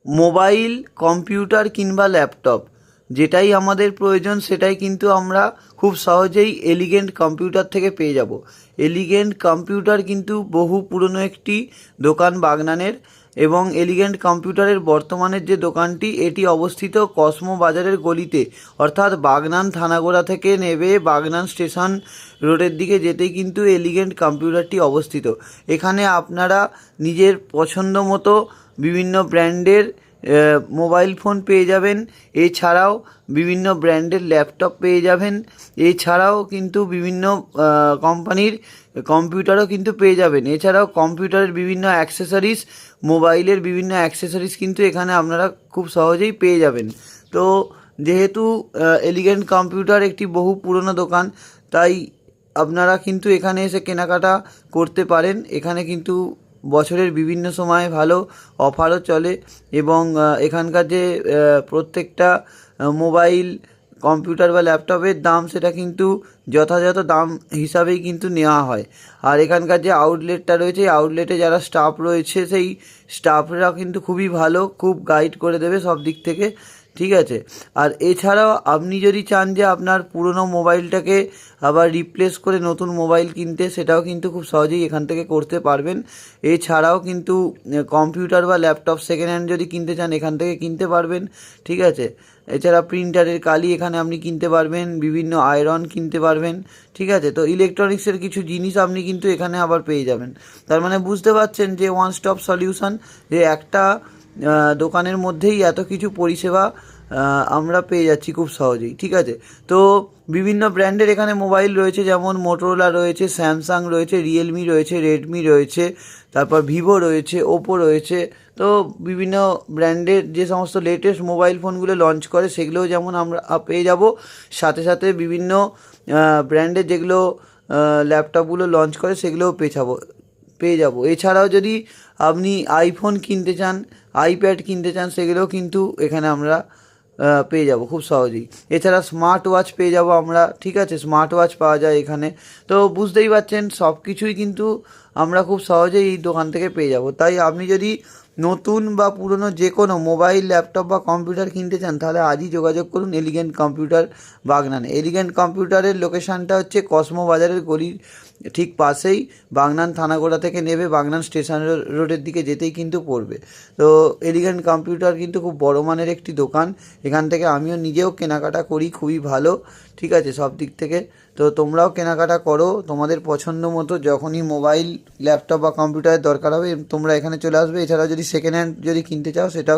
Mobile, computer কিংবা laptop যেটাই আমাদের প্রয়োজন সেটাই কিন্তু আমরা খুব সহজেই এলিগেন্ট কম্পিউটার থেকে পেয়ে যাব। এলিগেন্ট কম্পিউটার কিন্তু বহু পুরনো একটি দোকান বাগনানের, এবং এলিগেন্ট কম্পিউটারের বর্তমানের যে দোকানটি এটি অবস্থিত কসমো বাজারের গলিতে, অর্থাৎ বাগনান থানাগোড়া থেকে নেবে বাগনান স্টেশন রোডের দিকে যেতেই কিন্তু এলিগেন্ট কম্পিউটারটি অবস্থিত। এখানে আপনারা নিজের পছন্দ মতো বিভিন্ন ব্র্যান্ডের মোবাইল ফোন পেয়ে যাবেন, এছাড়াও বিভিন্ন ব্র্যান্ডের ল্যাপটপ পেয়ে যাবেন, এছাড়াও কিন্তু বিভিন্ন কোম্পানির কম্পিউটারও কিন্তু পেয়ে যাবেন। এছাড়াও কম্পিউটারের বিভিন্ন অ্যাক্সেসরিজ, মোবাইলের বিভিন্ন অ্যাক্সেসরিজ কিন্তু এখানে আপনারা খুব সহজেই পেয়ে যাবেন। তো যেহেতু এলিগেন্ট কম্পিউটার একটি বহু পুরনো দোকান, তাই আপনারা কিন্তু এখানে এসে কেনাকাটা করতে পারেন। এখানে কিন্তু বছরের বিভিন্ন সময় ভালো অফারও চলে, এবং এখানকার যে প্রত্যেকটা মোবাইল, কম্পিউটার বা ল্যাপটপের দাম সেটা কিন্তু যথাযথ দাম হিসাবেই কিন্তু নেওয়া হয়। আর এখানকার যে আউটলেটটা রয়েছে, এই আউটলেটে যারা স্টাফ রয়েছে সেই স্টাফরা কিন্তু খুবই ভালো, খুব গাইড করে দেবে সব দিক থেকে, ঠিক আছে। আর এছাড়াও আপনি যদি চান যে আপনার পুরনো মোবাইলটাকে আবার রিপ্লেস করে নতুন মোবাইল কিনতে, সেটাও কিন্তু খুব সহজেই এখান থেকে করতে পারবেন। এছাড়াও কিন্তু কম্পিউটার বা ল্যাপটপ সেকেন্ড হ্যান্ড যদি কিনতে চান এখান থেকে কিনতে পারবেন, ঠিক আছে। এছাড়া প্রিন্টারের কালি এখানে আপনি কিনতে পারবেন, বিভিন্ন আয়রন কিনতে পারবেন, ঠিক আছে। তো ইলেকট্রনিক্সের কিছু জিনিস আপনি কিন্তু এখানে আবার পেয়ে যাবেন। তার মানে বুঝতে পারছেন যে ওয়ান স্টপ সলিউশন, যে একটা দোকানের মধ্যেই এত কিছু পরিষেবা আমরা পেয়ে যাচ্ছি খুব সহজেই, ঠিক আছে। তো বিভিন্ন ব্র্যান্ডের এখানে মোবাইল রয়েছে, যেমন মোটোরোলা রয়েছে, স্যামসাং রয়েছে, রিয়েলমি রয়েছে, রেডমি রয়েছে, তারপর ভিভো রয়েছে, ওপো রয়েছে। তো বিভিন্ন ব্র্যান্ডের যে সমস্ত লেটেস্ট মোবাইল ফোনগুলো লঞ্চ করে সেগুলোও যেমন আমরা পেয়ে যাব, সাথে সাথে বিভিন্ন ব্র্যান্ডের যেগুলো ল্যাপটপগুলো লঞ্চ করে সেগুলোও পেয়ে যাব। এছাড়াও যদি আপনি আইফোন কিনতে চান, আইপ্যাড কিনতে চান, সেগুলোও কিন্তু এখানে আমরা পেয়ে যাব খুব সহজেই। এছাড়া স্মার্ট ওয়াচ পেয়ে যাব আমরা, ঠিক আছে, স্মার্ট ওয়াচ পাওয়া যায় এখানে। তো বুঝতেই পারছেন সব কিছুই কিন্তু আমরা খুব সহজেই এই দোকান থেকে পেয়ে যাব। তাই আপনি যদি নতুন বা পুরনো যে কোনো মোবাইল, ল্যাপটপ বা কম্পিউটার কিনতে চান তাহলে আজই যোগাযোগ করুন এলিগেন্ট কম্পিউটার বাগনান। এলিগেন্ট কম্পিউটারের লোকেশানটা হচ্ছে কসমো বাজারের গলির ঠিক পাশেই, বাগনান থানাগোড়া থেকে নেবে বাগনান স্টেশন রোডের দিকে যেতেই কিন্তু পড়বে। তো এলিগেন্ট কম্পিউটার কিন্তু খুব বড় মানের একটি দোকান, এখান থেকে আমিও নিজেও কেনাকাটা করি, খুবই ভালো, ঠিক আছে, সব দিক থেকে। তো তোমরাও কেনাকাটা করো তোমাদের পছন্দ মতো, যখনই মোবাইল, ল্যাপটপ বা কম্পিউটারের দরকার হবে তোমরা এখানে চলে আসবে। এছাড়াও যদি সেকেন্ড হ্যান্ড যদি কিনতে চাও সেটাও